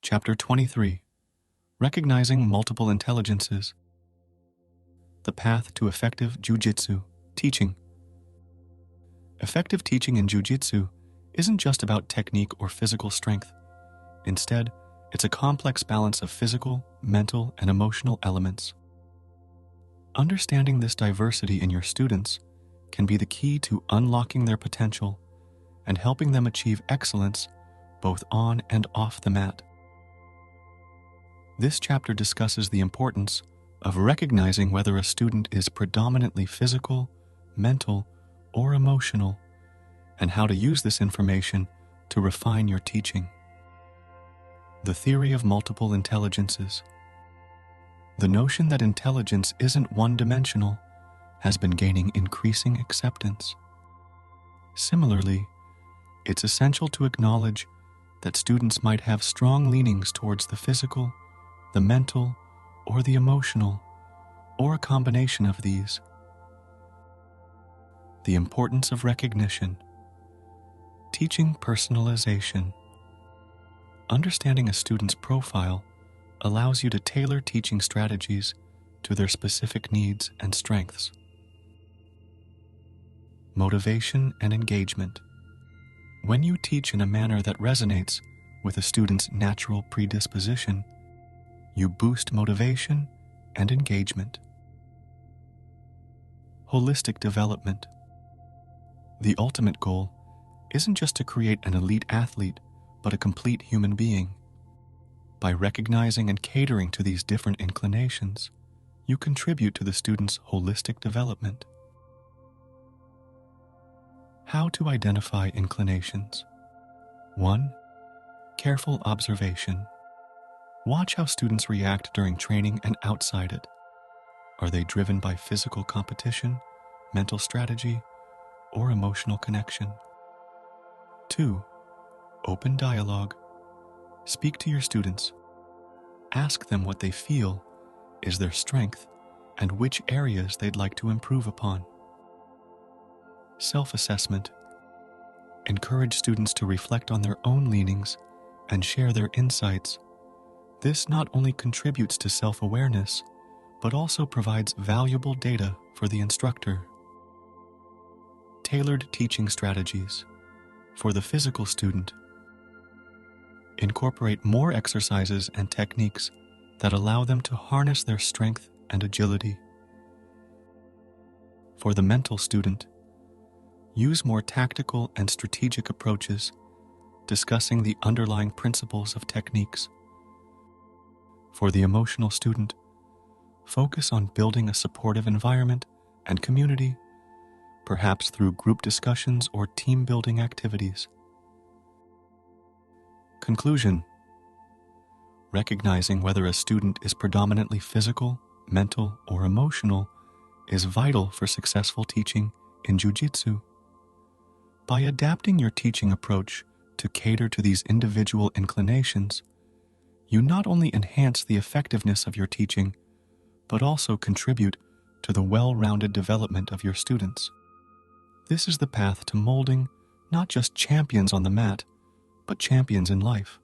Chapter 23. Recognizing Multiple Intelligences. The Path to Effective Jiu-Jitsu Teaching. Effective teaching in Jiu-Jitsu isn't just about technique or physical strength. Instead, it's a complex balance of physical, mental, and emotional elements. Understanding this diversity in your students can be the key to unlocking their potential and helping them achieve excellence both on and off the mat. This chapter discusses the importance of recognizing whether a student is predominantly physical, mental, or emotional, and how to use this information to refine your teaching. The theory of multiple intelligences. The notion that intelligence isn't one-dimensional has been gaining increasing acceptance. Similarly, it's essential to acknowledge that students might have strong leanings towards the physical, the mental, or the emotional, or a combination of these. The importance of recognition. Teaching personalization. Understanding a student's profile allows you to tailor teaching strategies to their specific needs and strengths. Motivation and engagement. When you teach in a manner that resonates with a student's natural predisposition, you boost motivation and engagement. Holistic development. The ultimate goal isn't just to create an elite athlete, but a complete human being. By recognizing and catering to these different inclinations, you contribute to the student's holistic development. How to identify inclinations. 1. Careful observation. Watch how students react during training and outside it. Are they driven by physical competition, mental strategy, or emotional connection? 2. Open dialogue. Speak to your students. Ask them what they feel is their strength and which areas they'd like to improve upon. Self-assessment. Encourage students to reflect on their own leanings and share their insights. This not only contributes to self-awareness, but also provides valuable data for the instructor. Tailored teaching strategies. For the physical student, incorporate more exercises and techniques that allow them to harness their strength and agility. For the mental student, use more tactical and strategic approaches, discussing the underlying principles of techniques. For the emotional student, focus on building a supportive environment and community, perhaps through group discussions or team-building activities. Conclusion. Recognizing whether a student is predominantly physical, mental, or emotional is vital for successful teaching in Jiu-Jitsu. By adapting your teaching approach to cater to these individual inclinations, you not only enhance the effectiveness of your teaching, but also contribute to the well-rounded development of your students. This is the path to molding not just champions on the mat, but champions in life.